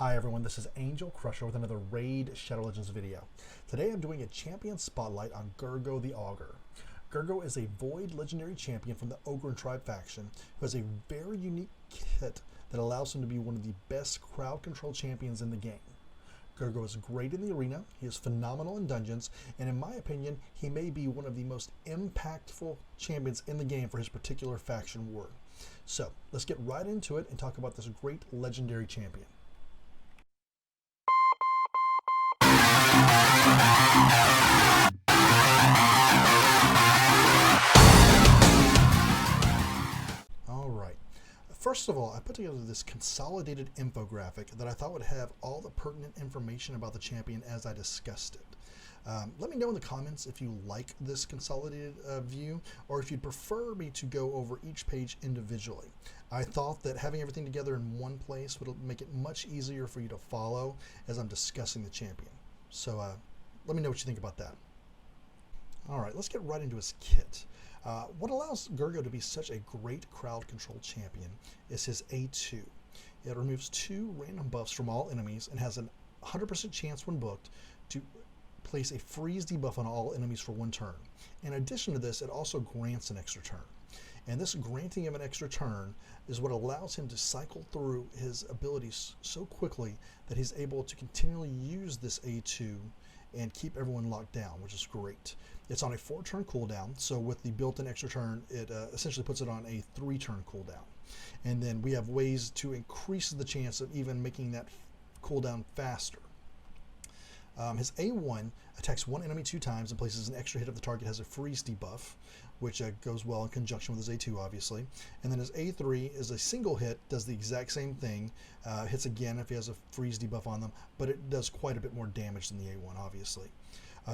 Hi everyone, this is Angel Crusher with another Raid Shadow Legends video. Today I'm doing a champion spotlight on Gurgoh the Augur. Gurgoh is a void legendary champion from the Ogre tribe faction who has a very unique kit that allows him to be one of the best crowd control champions in the game. Gurgoh is great in the arena, he is phenomenal in dungeons, and in my opinion, he may be one of the most impactful champions in the game for his particular faction war. So let's get right into it and talk about this great legendary champion. Alright, first of all, I put together this consolidated infographic that I thought would have all the pertinent information about the champion as I discussed it. Let me know in the comments if you like this consolidated view, or if you'd prefer me to go over each page individually. I thought that having everything together in one place would make it much easier for you to follow as I'm discussing the champion. So let me know what you think about that. Alright, let's get right into his kit. What allows Gurgoh to be such a great crowd control champion is his A2. It removes 2 random buffs from all enemies and has a 100% chance when booked to place a freeze debuff on all enemies for 1 turn. In addition to this, it also grants an extra turn. And this granting of an extra turn is what allows him to cycle through his abilities so quickly that he's able to continually use this A2 and keep everyone locked down, which is great. It's on a 4-turn cooldown, so with the built-in extra turn, it essentially puts it on a 3-turn cooldown. And then we have ways to increase the chance of even making that cooldown faster. His A1 attacks 1 enemy 2 times and places an extra hit if the target has a freeze debuff, which goes well in conjunction with his A2, obviously. And then his A3 is a single hit, does the exact same thing, hits again if he has a freeze debuff on them, but it does quite a bit more damage than the A1, obviously.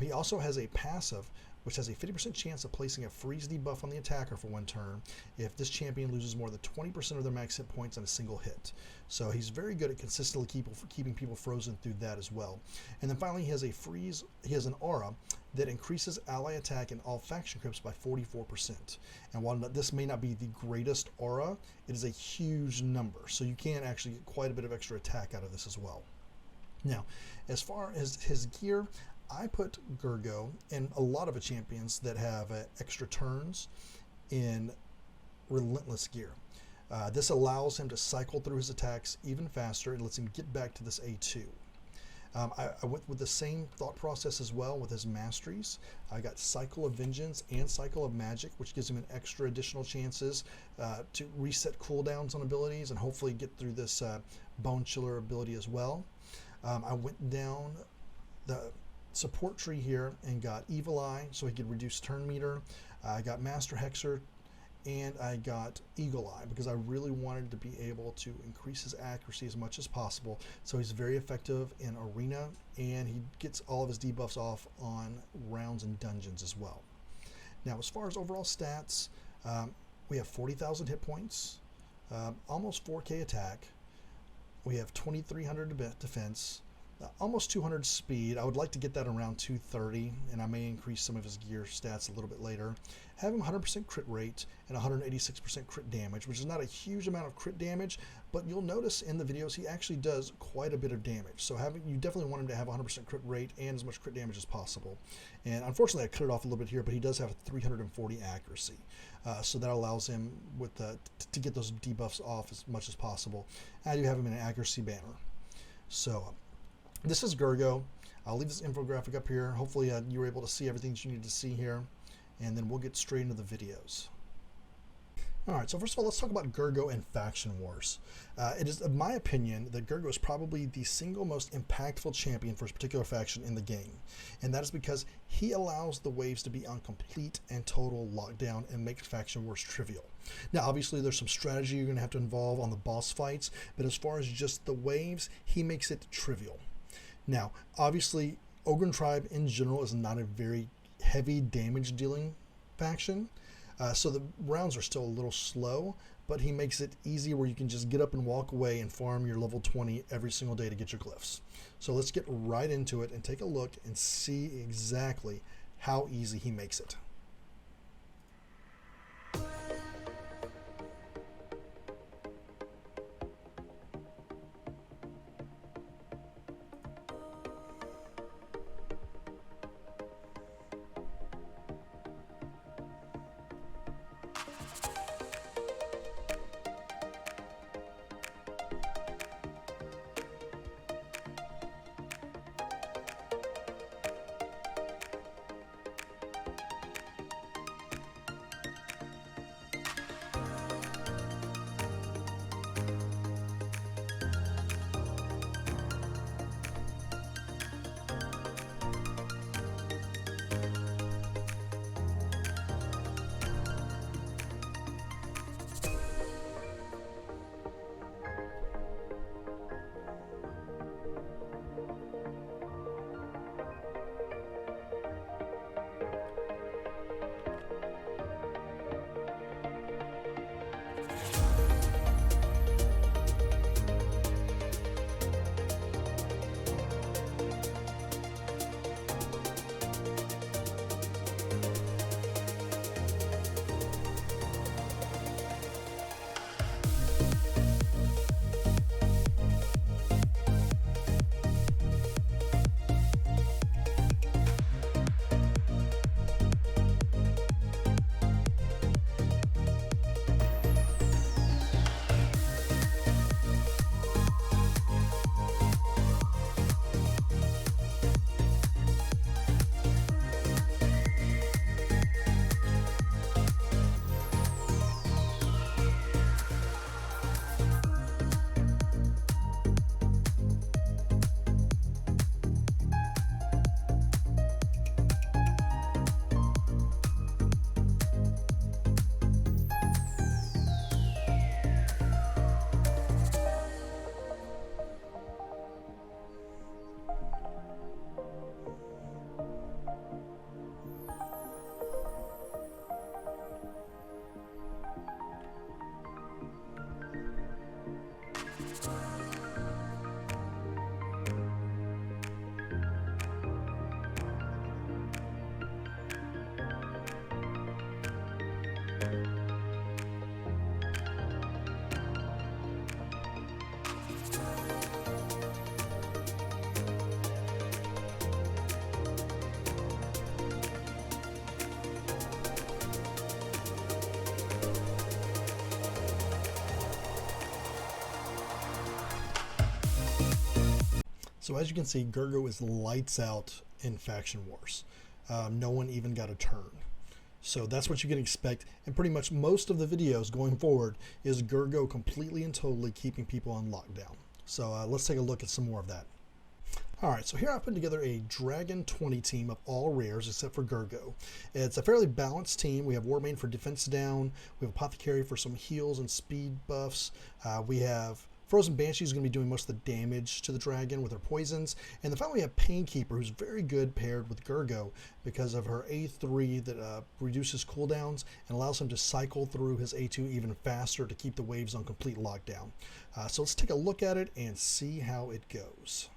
He also has a passive, which has a 50% chance of placing a freeze debuff on the attacker for 1 turn if this champion loses more than 20% of their max hit points on a single hit. So he's very good at consistently keeping people frozen through that as well. And then finally, he has an aura that increases ally attack in all faction crypts by 44%. And while this may not be the greatest aura, it is a huge number, so you can actually get quite a bit of extra attack out of this as well. Now, as far as his gear, I put Gurgoh and a lot of the champions that have extra turns in relentless gear. This allows him to cycle through his attacks even faster and lets him get back to this A2. I went with the same thought process as well with his masteries. I got Cycle of Vengeance and Cycle of Magic, which gives him an extra additional chances to reset cooldowns on abilities and hopefully get through this Bone Chiller ability as well. I went down the support tree here and got Evil Eye so he could reduce turn meter. I got Master Hexer and I got Eagle Eye because I really wanted to be able to increase his accuracy as much as possible, so he's very effective in arena and he gets all of his debuffs off on rounds and dungeons as well. Now, as far as overall stats, we have 40,000 hit points, almost 4k attack, we have 2300 defense, almost 200 speed. I would like to get that around 230, and I may increase some of his gear stats a little bit later. Have him 100% crit rate and 186% crit damage, which is not a huge amount of crit damage, but you'll notice in the videos he actually does quite a bit of damage. So you definitely want him to have 100% crit rate and as much crit damage as possible. And unfortunately, I cut it off a little bit here, but he does have 340 accuracy. So that allows him to get those debuffs off as much as possible. I do have him in an accuracy banner. So this is Gurgoh. I'll leave this infographic up here. Hopefully you were able to see everything that you need to see here, and then we'll get straight into the videos. Alright, so first of all, let's talk about Gurgoh and Faction Wars. It is, in my opinion, that Gurgoh is probably the single most impactful champion for his particular faction in the game. And that is because he allows the waves to be on complete and total lockdown and makes Faction Wars trivial. Now, obviously, there's some strategy you're going to have to involve on the boss fights, but as far as just the waves, he makes it trivial. Now, obviously, Ogre Tribe in general is not a very heavy damage dealing faction, so the rounds are still a little slow, but he makes it easy where you can just get up and walk away and farm your level 20 every single day to get your glyphs. So let's get right into it and take a look and see exactly how easy he makes it. So as you can see, Gurgoh is lights out in Faction Wars. No one even got a turn. So that's what you can expect. And pretty much most of the videos going forward is Gurgoh completely and totally keeping people on lockdown. So let's take a look at some more of that. Alright, so here I put together a Dragon 20 team of all rares except for Gurgoh. It's a fairly balanced team. We have Warmane for defense down. We have Apothecary for some heals and speed buffs. We have Frozen Banshee is going to be doing most of the damage to the dragon with her poisons. And then finally we have Painkeeper, who's very good paired with Gurgoh because of her A3 that reduces cooldowns and allows him to cycle through his A2 even faster to keep the waves on complete lockdown. So let's take a look at it and see how it goes.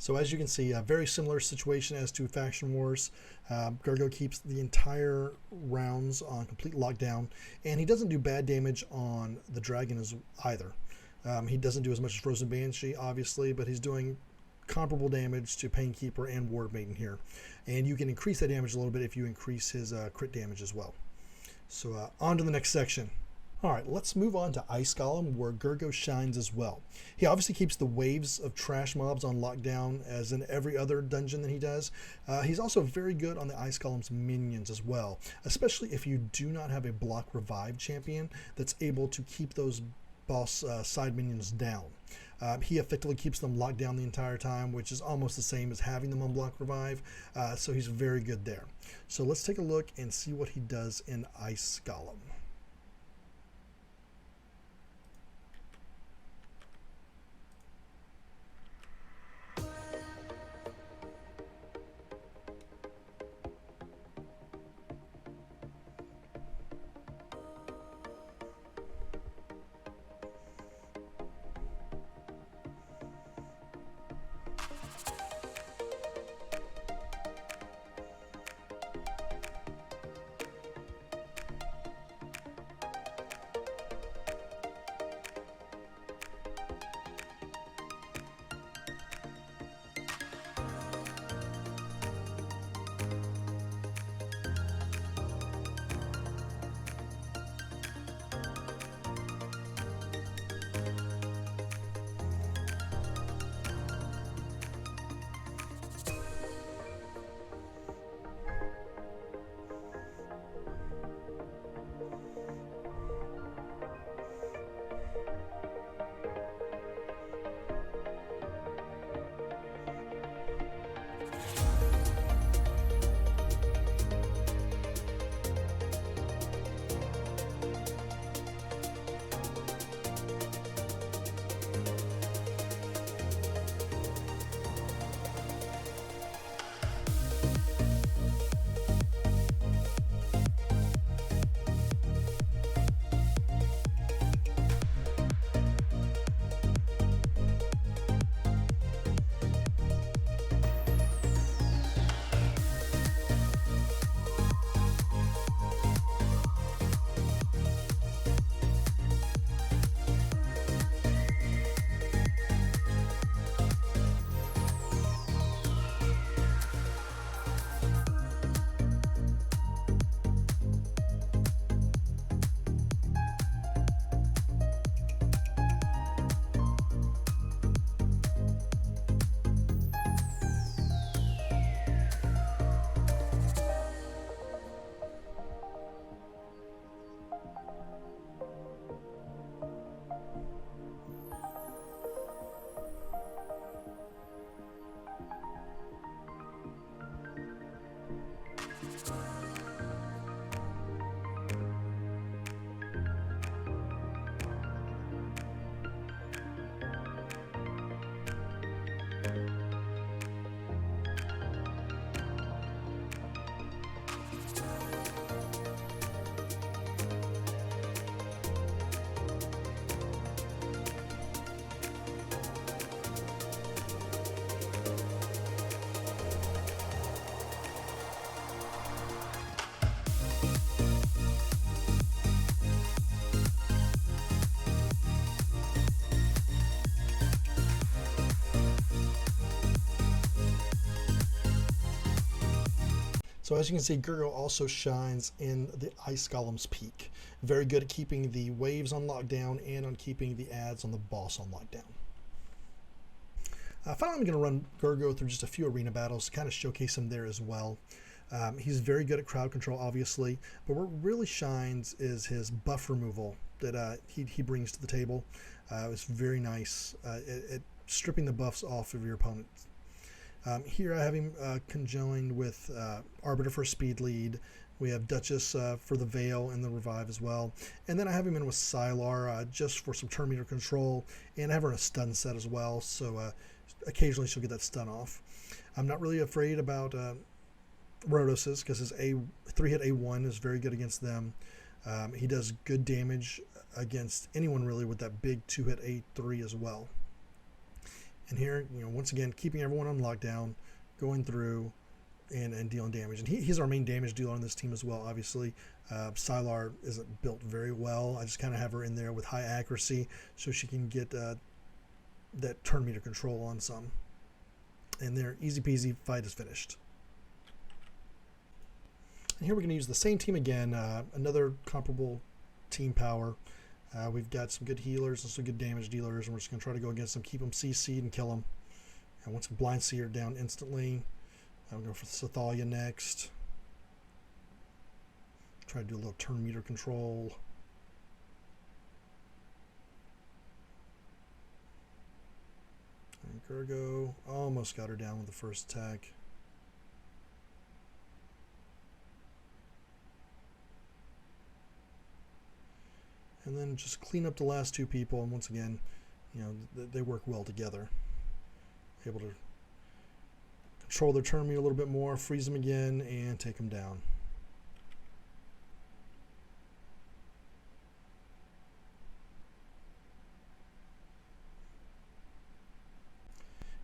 So as you can see, a very similar situation as to Faction Wars. Gurgoh keeps the entire rounds on complete lockdown, and he doesn't do bad damage on the dragon either. He doesn't do as much as Frozen Banshee, obviously, but he's doing comparable damage to Painkeeper and Wardmaiden here. And you can increase that damage a little bit if you increase his crit damage as well. So on to the next section. Alright, let's move on to Ice Golem, where Gurgoh shines as well. He obviously keeps the waves of trash mobs on lockdown, as in every other dungeon that he does. He's also very good on the Ice Golem's minions as well, especially if you do not have a block revive champion that's able to keep those boss side minions down. He effectively keeps them locked down the entire time, which is almost the same as having them on block revive, so he's very good there. So let's take a look and see what he does in Ice Golem. So as you can see, Gurgoh also shines in the Ice Golem's Peak. Very good at keeping the waves on lockdown and on keeping the ads on the boss on lockdown. Finally, I'm going to run Gurgoh through just a few arena battles to kind of showcase him there as well. He's very good at crowd control, obviously, but what really shines is his buff removal that he brings to the table. It's very nice at stripping the buffs off of your opponent. Here I have him conjoined with Arbiter for speed lead. We have Duchess for the Veil and the Revive as well. And then I have him in with Sylar just for some turn meter control. And I have her in a stun set as well, so occasionally she'll get that stun off. I'm not really afraid about Rhodos's because his 3-hit A1 is very good against them. He does good damage against anyone really with that big 2-hit A3 as well. And here, once again, keeping everyone on lockdown, going through and dealing damage. And he's our main damage dealer on this team as well, obviously. Sylar isn't built very well. I just kind of have her in there with high accuracy so she can get that turn meter control on some. And there, easy peasy, fight is finished. And here we're going to use the same team again, another comparable team power. We've got some good healers and some good damage dealers, and we're just going to try to go against them, keep them CC'd and kill them. And once we blind seer down instantly, I'll go for Sathalia next. Try to do a little turn meter control. And Gurgoh almost got her down with the first attack. And then just clean up the last two people, and once again, they work well together. Able to control their turn meter a little bit more, freeze them again, and take them down.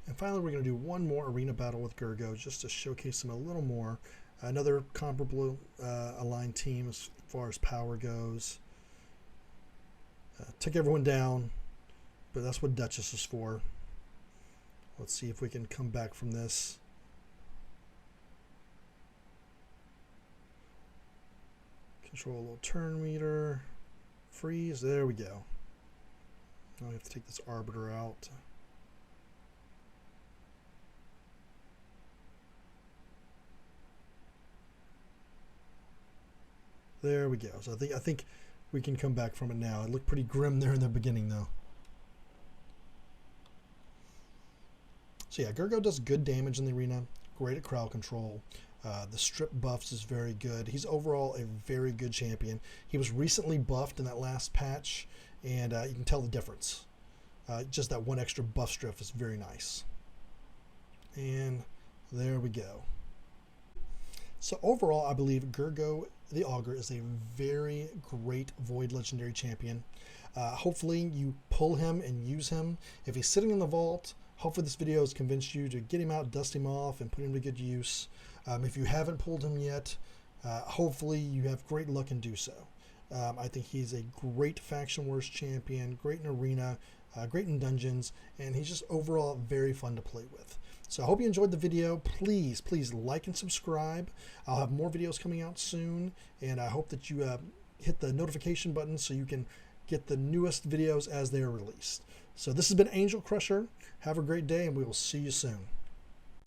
And finally, we're going to do one more arena battle with Gurgoh just to showcase him a little more. Another comparable aligned team as far as power goes. Took everyone down, but that's what Duchess is for. Let's see if we can come back from this. Control a little turn meter. Freeze. There we go. Now we have to take this Arbiter out. There we go. So I think we can come back from it now. It looked pretty grim there in the beginning, though. So yeah, Gurgoh does good damage in the arena. Great at crowd control. The strip buffs is very good. He's overall a very good champion. He was recently buffed in that last patch, and you can tell the difference. Just that one extra buff strip is very nice. And there we go. So overall, I believe Gurgoh the Augur is a very great Void Legendary champion. Hopefully you pull him and use him. If he's sitting in the vault, hopefully this video has convinced you to get him out, dust him off, and put him to good use. If you haven't pulled him yet, hopefully you have great luck and do so. I think he's a great Faction Wars champion, great in Arena, great in Dungeons, and he's just overall very fun to play with. So I hope you enjoyed the video. Please like and subscribe. I'll have more videos coming out soon, and I hope that you hit the notification button so you can get the newest videos as they are released. So this has been Angel Crusher. Have a great day, and we will see you soon.